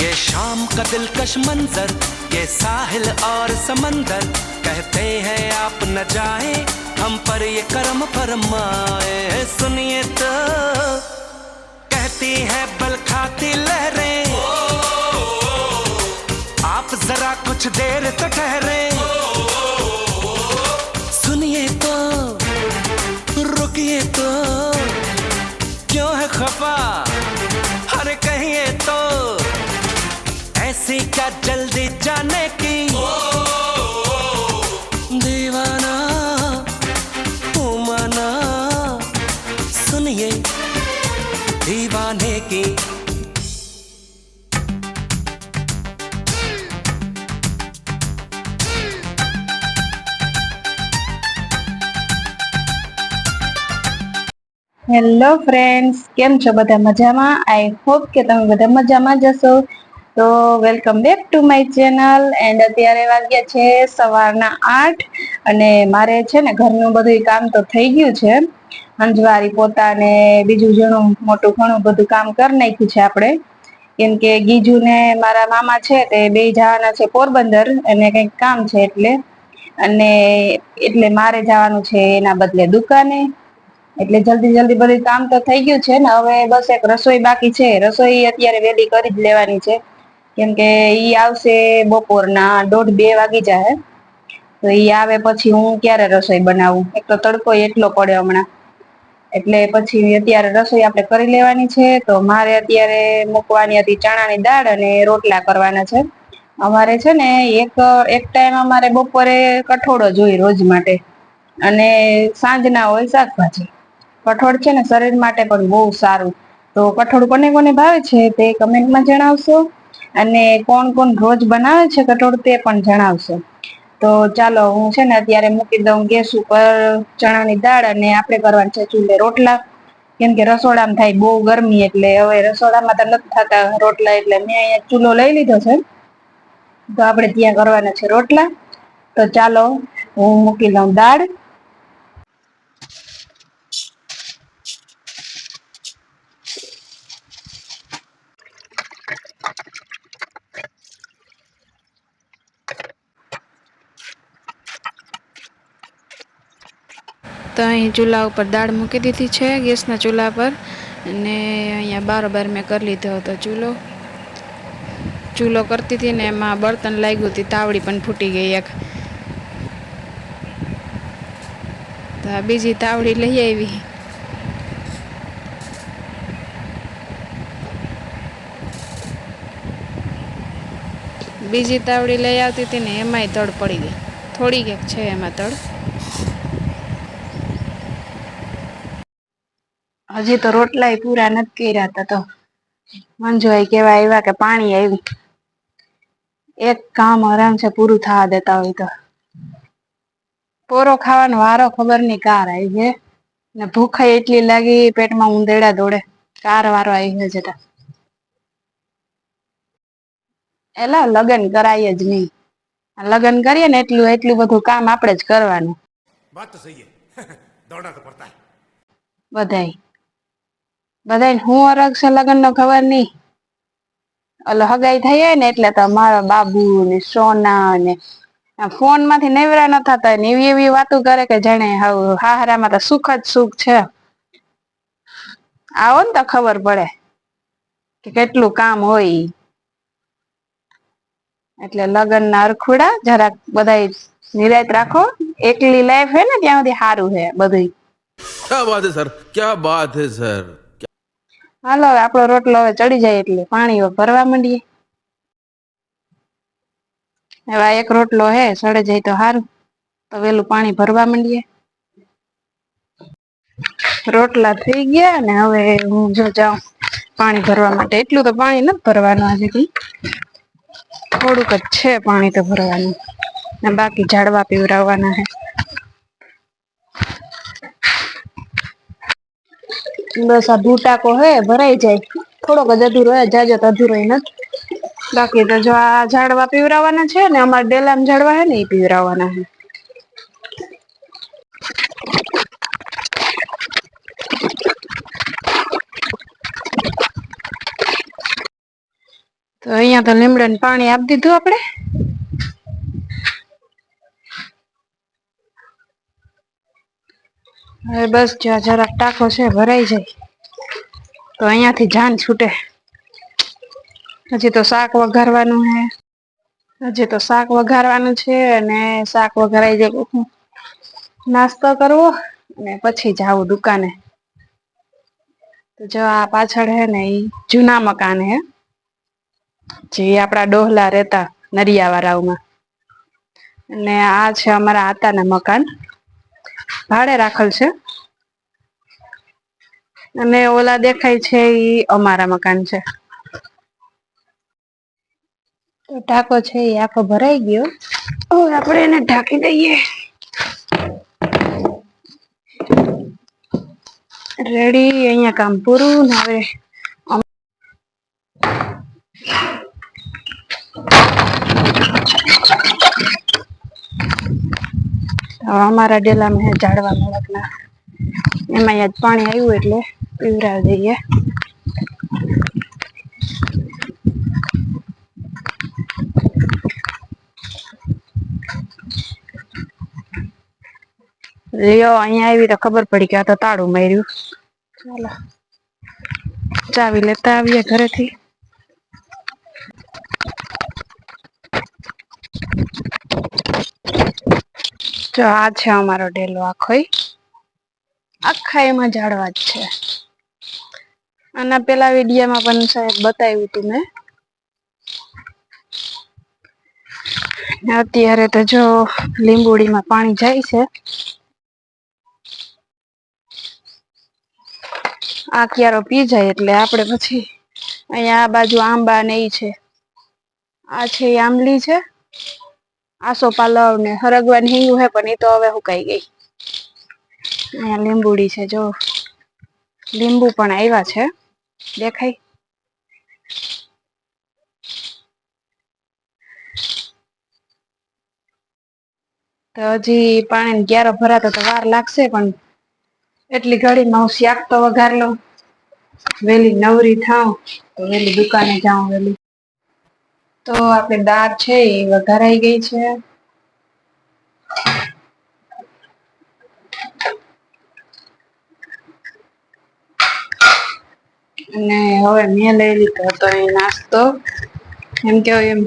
ये शाम का दिलकश मंजर, ये साहिल और समंदर, कहते हैं आप न जाए हम पर ये करम फरमाए। सुनिए तो कहती है बल खाती लहरें, आप जरा कुछ देर तो ठहरे। सुनिए तो रुकिए तो क्यों है खफा, अरे कहिए तो ऐसी क्या जल्दी जाने की। दीवाना तू माना, सुनिए दीवाने की। હેલો ફ્રેન્ડ્સ, કેમ છો બધા? મજામાં? આઈ હોપ કે તમે બધા મજામાં જ હશો. તો welcome back to my channel. And અત્યારે વાગ્યા છે સવારના 8 અને મારે છે ને ઘરનું બધું કામ તો થઈ ગયું છે. અંજવારી પોતા ને બીજું ઘણું મોટું ઘણું બધું કામ કરી નાખ્યું છે આપણે, કેમ કે ગીજુ ને મારા મામા છે તે બે જવાના છે પોરબંદર અને કંઈક કામ છે એટલે મારે જવાનું છે એના બદલે દુકાને. એટલે જલ્દી બધું કામ તો થઈ ગયું છે ને, હવે બસ એક રસોઈ બાકી છે. રસોઈ અત્યારે વેલી કરી જ લેવાની છે, કેમ કે ઈ આવશે બપોરના 1:30-2 વાગી જાય. તો ઈ આવે પછી હું ક્યારે રસોઈ બનાવું? એક તો તડકો એટલો પડે હમણાં, એટલે પછી અત્યારે રસોઈ આપણે કરી લેવાની છે. તો મારે અત્યારે મૂકવાની હતી ચણાની દાળ અને રોટલા કરવાના છે. અમારે છે ને એક ટાઈમ અમારે બપોરે કઠોળો જોઈએ રોજ માટે, અને સાંજના હોય શાકભાજી. કઠોળ છે ને શરીર માટે પણ બહુ સારું. તો કઠોળ કોને કોને ભાવે છે તે કમેન્ટમાં જણાવશો, અને કોણ કોણ રોજ બનાવે છે કઠોળ તે પણ જણાવશો. તો ચાલો હું છે ને અત્યારે મૂકી દઉં ગેસ ઉપર ચણાની દાળ, અને આપણે કરવાનું છે ચૂલે રોટલા. કેમ કે રસોડામાં થાય બહુ ગરમી, એટલે હવે રસોડામાં તો નથી થતા રોટલા, એટલે મેં અહીંયા ચૂલો લઈ લીધો છે. તો આપણે ત્યાં કરવાના છે રોટલા. તો ચાલો હું મૂકી દઉં દાળ. તો અહીં ચૂલા ઉપર દાળ મૂકી દીધી છે ગેસના ચૂલા પર, અને અહીંયા બારોબાર મેં કરી લીધો હતો ચૂલો કરતી હતી ને એમાં બળતણ લાગ્યું હતી, તાવડી પણ ફૂટી ગઈ એક. તો આ બીજી તાવડી લઈ આવી. બીજી તાવડી લઈ આવતી હતી ને એમાંય તડ પડી ગઈ, થોડીક એક છે એમાં તડ. હજી તો રોટલા પૂરા નથી કર્યા હતા, તો મંજુભાઈ કેવા આવ્યા કે પાણી આવ્યું. એક કામ આરામ છે પૂરું થવા દેતા હોય તો. પોરો ખાવાનો વારો ખબર નઈ કાર આવી છે ને, ભૂખાઈ એટલી લાગી, પેટમાં ઉંદેડા દોડે. કાર વારો આવી ગયો જતા. એલા લગ્ન કરાય જ નહીં. લગ્ન કરીએ ને એટલું બધું કામ આપણે જ કરવાનું. बात तो सही है दौड़ना तो पड़ता है। બધાય હું અરગ છે લગ્ન નો ખબર નઈ. ઓલો હગાઈ થઈ ને એટલે તો મારા બાબુ ને સોના ને ફોન માંથી નેવરા ન થતા ને એવી વાતો કરે કે જાણે હાહરામાં તો સુખ જ સુખ છે. આવો ને તો ખબર પડે કે કેટલું કામ હોય. એટલે લગ્ન ના અરખુડા જરાક બધાય નિરાયત રાખો. એકલી લાઈફ હે ને ત્યાં સુધી સારું હે બધું. क्या बात है सर, क्या बात है सर। હાલો હવે આપણો રોટલો હવે ચડી જાય એટલે પાણી ભરવા માંડીએ. હવે એક રોટલો હે સડે જાય તો સારું, તો વેલું પાણી ભરવા માંડીએ. રોટલા થઈ ગયા ને હવે હું જો જાઉં પાણી ભરવા માટે. એટલું તો પાણી નથી ભરવાનું આજે, કઈ થોડુંક જ છે પાણી તો ભરવાનું, ને બાકી ઝાડવા પીવરાવવાના હે. બસ આ ભૂટાકો હે ભરાઈ જાય, થોડોક જ અધૂરો હે, જાજો તો અધૂરો નથી. બાકી તો જો આ ઝાડવા પીવરાવાના છે ને, અમારા ડેલામાં ઝાડવા હે ને એ પીવરાવાના હે. તો અહીંયા તો લીમડાને પાણી આપી દીધું આપણે. હવે બસ જરાક ટાંકો છે ભરાઈ જાય તો અહીંયાથી જાન છૂટે. હજી તો શાક વઘારવાનું છે અને શાક વઘારાઈ જાય નાસ્તો કરવો અને પછી જાવું દુકાને. તો જો આ પાછળ હે ને ઈ જૂના મકાન હે જે આપડા ડોહલા રહેતા નરિયાવાળાઓમાં, અને આ છે અમારા આતાના મકાન, ભાડે રાખેલ છે. અને ઓલા દેખાય છે ઈ અમારા મકાન છે. તો ટાંકો છે એ આખો ભરાઈ ગયો. હવે આપણે એને ઢાંકી દઈએ. રેડી, અહીંયા કામ પૂરું. હવે અમારા ડેલામાં ઝાડવા મોળકના એમાં જ પાણી આવ્યું એટલે પીવરાવી દઈએ. લ્યો, અહીંયા આવી તો ખબર પડી કે આ તો તાળું માર્યું. ચાલો ચાવી લેતા આવીએ ઘરેથી. જો આ છે અમારો ડેલો આખા એમાં ઝાડવા જ છે. આના પેલા વિડીયોમાં પણ સાહેબ બતાવ્યું હતું મેં. અત્યારે તો જો લીંબોડીમાં પાણી જાય છે. આ ક્યારો પી જાય એટલે આપણે પછી અહીંયા આ બાજુ આંબા ને ઈ છે. આ છે આંબલી છે, આસોપાલવ ને હરગવાની હિંગુ હે પણ એ તો હવે સુકાઈ ગઈ. અહીંયા લીંબુડી છે, જો લીંબુ પણ આવ્યા છે, દેખાય. તો હજી પાણી ક્યારો ભરાતો તો વાર લાગશે, પણ એટલી ઘડીમાં હું શાક તો વઘાર લઉં. વેલી નવરી થાવ તો વેલી દુકાને જાઉં વેલી. તો આપણે દાળ છે એ વઘારાઈ ગઈ છે. અને હવે મેં લઈ લીધો હતો એ નાસ્તો. એમ કેવાય એમ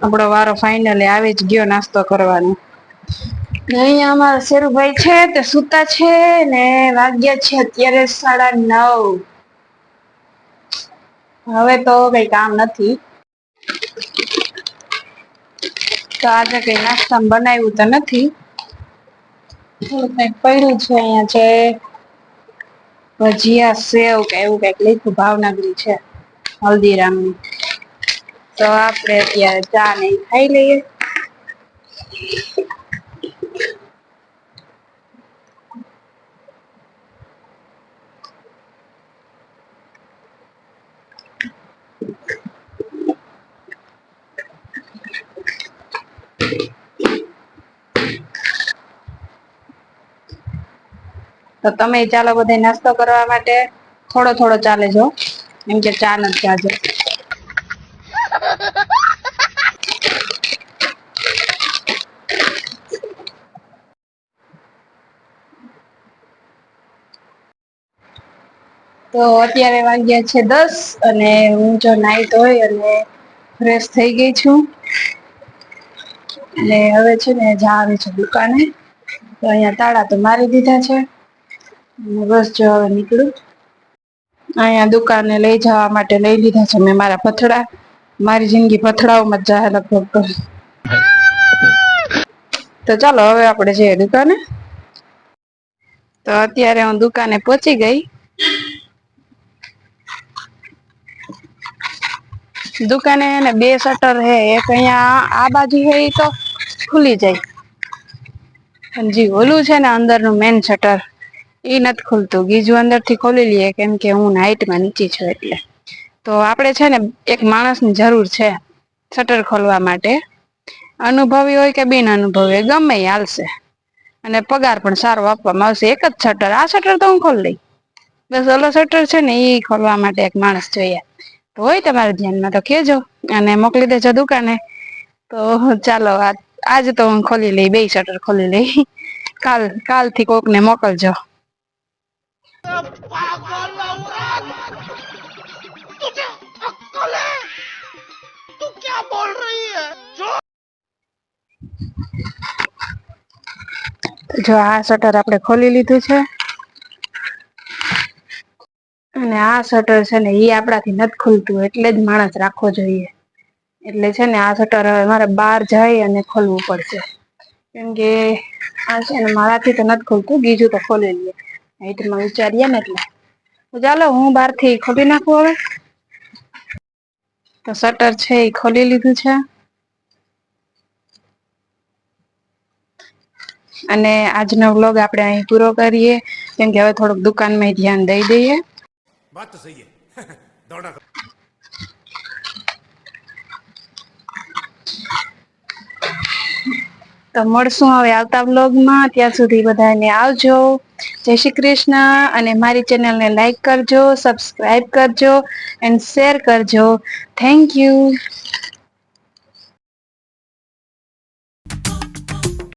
આપણો વારો ફાઇનલી આવી જ ગયો નાસ્તો કરવાનો. અહીંયા અમારા શેરુભાઈ છે તે સૂતા છે ને વાગ્યા છે અત્યારે 9:30. હવે તો કઈ કામ નથી. તો આજે કઈ નાસ્તામાં બનાવ્યું તો નથી. થોડું કઈક પડ્યું છે. અહીંયા છે ભજીયા, સેવ કે એવું કઈક લીધું, ભાવનગરી છે હલ્દીરામની. તો આપણે અત્યારે ચા ને ખાઈ લઈએ. તો તમે ચાલો બધા નાસ્તો કરવા માટે. થોડો થોડો ચાલે જો, એમ કે ચા નથી ચાજો. તો અત્યારે વાગ્યા છે 10 અને હું જો નાઈ ધોઈ અને ફ્રેશ થઈ ગઈ છું. અને હવે છે ને જવાનું છે દુકાને. તો અહીંયા તાળા તો મારી દીધા છે. બસ જો હવે નીકળું. અહીંયા દુકાને લઈ જવા માટે લઈ લીધા છે મેં મારા પથડા. મારી જિંદગી પથડાઓમાં જ જાય લગભગ. તો ચાલો હવે આપણે જઈએ દુકાને. તો અત્યારે હું દુકાને પહોંચી ગઈ. દુકાને ને 2 શટર હે. એક અહીંયા આ બાજુ હે એ તો ખુલી જાય, અને જે ઓલું છે ને અંદરનું મેન શટર એ નથી ખુલતું. બીજું અંદરથી ખોલી લઈએ કેમ કે હું હાઈટમાં નીચી છું એટલે. તો આપણે છે ને એક માણસની જરૂર છે શટર ખોલવા માટે. અનુભવી હોય કે બિન અનુભવી હોય ગમે એ હાલશે, અને પગાર પણ સારો આપવામાં આવશે. એક જ શટર, આ શટર તો હું ખોલી લઈ. બસ ઓલો શટર છે ને એ ખોલવા માટે એક માણસ જોઈએ. તો હોય તમારા ધ્યાનમાં તો કહેજો અને મોકલી દેજો દુકાને. તો ચાલો આજ તો હું ખોલી લઈ, 2 શટર ખોલી લઈ. કાલથી કોક ને મોકલજો. જો આ શટર આપણે ખોલી લીધું છે અને આ શટર છે ને એ આપણાથી નથી ખુલતું, એટલે જ માણસ રાખવો જોઈએ. એટલે છે ને આ શટર હવે મારે બહાર જઈ અને ખોલવું પડશે, કેમ કે આ છે ને મારાથી તો નથી ખુલતું. બીજું તો ખોલી લઈએ, હાઈટમાં વિચારીએ ને એટલે. તો ચાલો હું બહારથી ખોલી નાખું હવે. તો શટર છે એ ખોલી લીધું છે અને આજનો વ્લોગ આપણે અહીં પૂરો કરીએ, કેમ કે હવે થોડુંક દુકાનમાં ધ્યાન દઈ દઈએ. बात तो सही है दौड़ना तो તો મળશું હવે આવતા વ્લોગમાં. ત્યાં સુધી બધાને આવજો. જય શ્રી કૃષ્ણ. અને મારી ચેનલને લાઈક કરજો, સબસ્ક્રાઈબ કરજો એન્ડ શેર કરજો. Thank you.